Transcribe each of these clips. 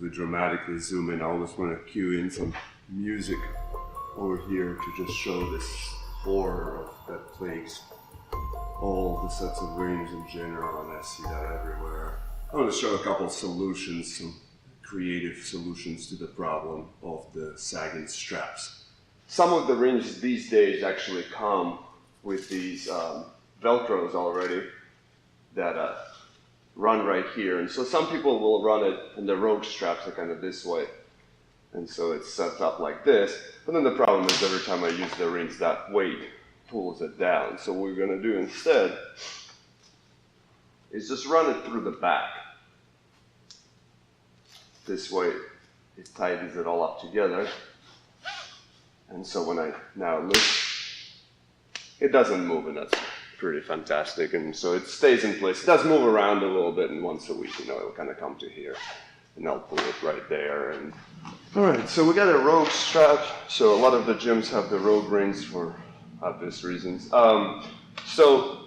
we dramatically zoom in, I almost want to cue in some music over here to just show this horror that plagues all the sets of rings in general, and I see that everywhere. I want to show a couple of solutions, some creative solutions to the problem of the sagging straps. Some of the rings these days actually come with these Velcros already that run right here. And so some people will run it, and the rogue straps are kind of this way. And so it's set up like this. But then the problem is every time I use the rings, that weight pulls it down. So what we're going to do instead is just run it through the back. This way it tightens it all up together. And so when I now lift, it doesn't move, and that's pretty fantastic. And so it stays in place. It does move around a little bit, and once a week, it'll kind of come to here, and I'll pull it right there. And all right, so we got a rogue strap. So a lot of the gyms have the rogue rings for obvious reasons. So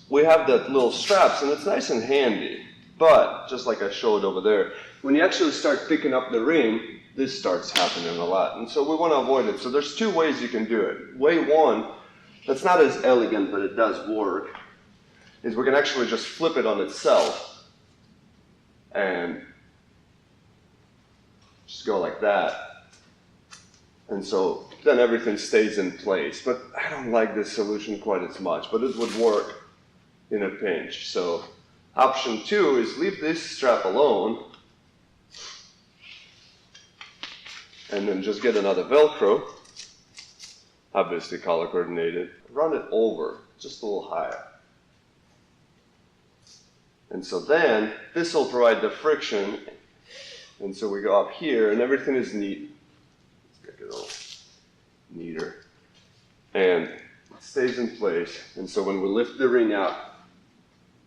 we have that little straps, and it's nice and handy. But just like I showed over there, when you actually start picking up the ring, this starts happening a lot. And so we want to avoid it. So there's two ways you can do it. Way one, that's not as elegant, but it does work, is we can actually just flip it on itself and just go like that. And so then everything stays in place. But I don't like this solution quite as much, but it would work in a pinch. So option two is leave this strap alone and then just get another Velcro, obviously color coordinated, run it over just a little higher. And so then this will provide the friction, and so we go up here and everything is neat. Let's make it a little neater. And it stays in place, and so when we lift the ring up,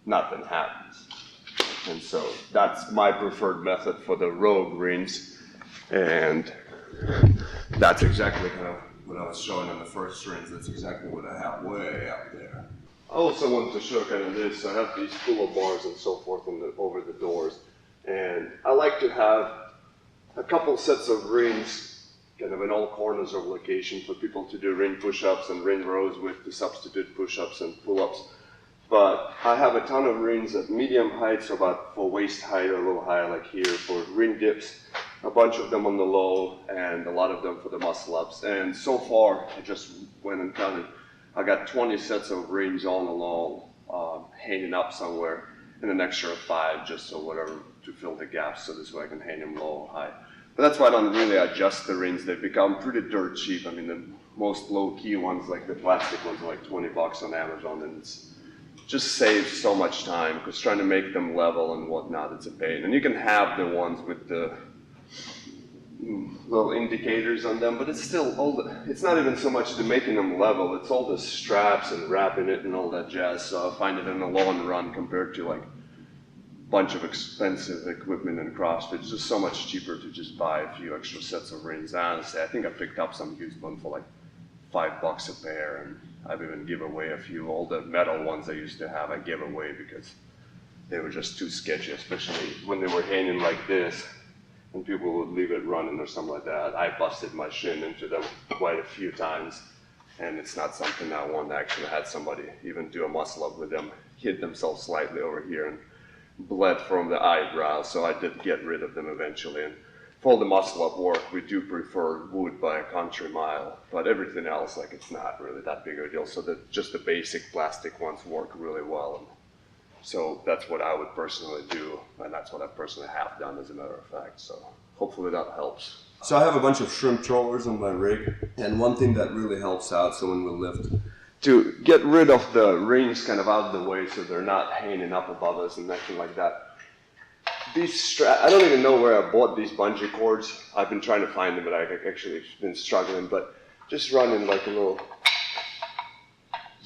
nothing happens. And so that's my preferred method for the rogue rings, and that's exactly kind of what I was showing on the first rings. That's exactly what I have way up there. I also wanted to show kind of this. I have these pull bars and so forth over the doors, and I like to have a couple sets of rings kind of in all corners of location for people to do ring push-ups and ring rows with to substitute push-ups and pull-ups. But I have a ton of rings at medium height, so about for waist height or a little higher like here, for ring dips, a bunch of them on the low, and a lot of them for the muscle ups. And so far, I just went and counted. I got 20 sets of rings all along, hanging up somewhere, and an extra 5 just so whatever to fill the gaps, so this way I can hang them low or high. But that's why I don't really adjust the rings. They've become pretty dirt cheap. I mean, the most low-key ones, like the plastic ones, are like $20 on Amazon, and it's just saves so much time, because trying to make them level and whatnot, it's a pain. And you can have the ones with the little indicators on them, but it's still it's not even so much the making them level, it's all the straps and wrapping it and all that jazz. So I find it in the long run, compared to like a bunch of expensive equipment and CrossFit, it's just so much cheaper to just buy a few extra sets of rings. Honestly, I think I picked up some used one for like $5 a pair, and I've even given away a few. All the metal ones I used to have, I gave away because they were just too sketchy, especially when they were hanging like this and people would leave it running or something like that. I busted my shin into them quite a few times, and it's not something I want. I actually had somebody even do a muscle up with them, hit themselves slightly over here and bled from the eyebrow, so I did get rid of them eventually. And for all the muscle up work, we do prefer wood by a country mile, but everything else, like, it's not really that big of a deal. So that just the basic plastic ones work really well. And so that's what I would personally do, and that's what I personally have done, as a matter of fact. So hopefully that helps. So I have a bunch of shrimp trawlers on my rig, and one thing that really helps out, so when we lift, to get rid of the rings kind of out of the way so they're not hanging up above us and nothing like that. These straps, I don't even know where I bought these bungee cords. I've been trying to find them, but I've actually been struggling. But just running like a little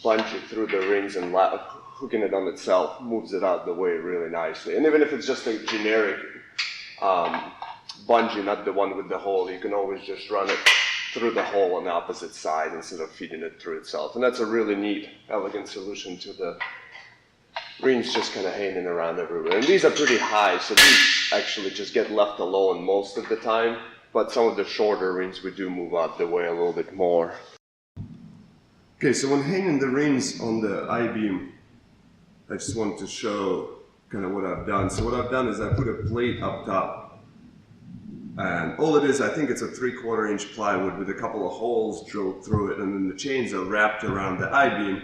bungee through the rings and hooking it on itself moves it out of the way really nicely. And even if it's just a generic bungee, not the one with the hole, you can always just run it through the hole on the opposite side instead of feeding it through itself. And that's a really neat, elegant solution to the rings just kind of hanging around everywhere. And these are pretty high, so these actually just get left alone most of the time. But some of the shorter rings we do move out the way a little bit more. Okay, so when hanging the rings on the I-beam, I just wanted to show kind of what I've done. So what I've done is I put a plate up top, and all it is, I think it's a 3/4 inch plywood with a couple of holes drilled through it, and then the chains are wrapped around the I-beam.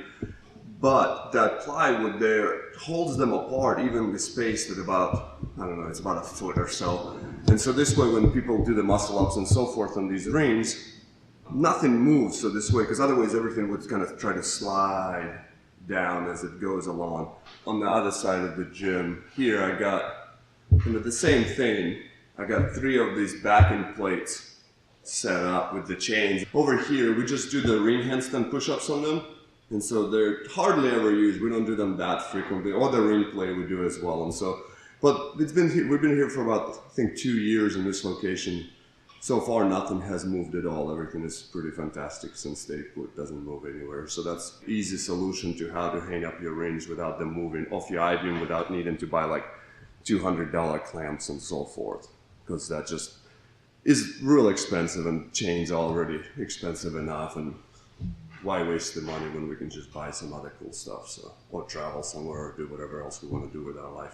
But that plywood there holds them apart evenly spaced at about, I don't know, it's about a foot or so. And so this way, when people do the muscle ups and so forth on these rings, nothing moves. So this way, because otherwise everything would kind of try to slide down as it goes along. On the other side of the gym, here I got kind of the same thing. I got 3 of these backing plates set up with the chains. Over here, we just do the ring handstand push-ups on them. And so they're hardly ever used. We don't do them that frequently. Or the ring play we do as well. And so, but it's been here, we've been here for about, I think, 2 years in this location. So far, nothing has moved at all. Everything is pretty fantastic since they doesn't move anywhere. So that's an easy solution to how to hang up your rings without them moving off your I-beam, without needing to buy like $200 clamps and so forth. Because that just is real expensive, and chains are already expensive enough. And why waste the money when we can just buy some other cool stuff? So, or travel somewhere or do whatever else we want to do with our life.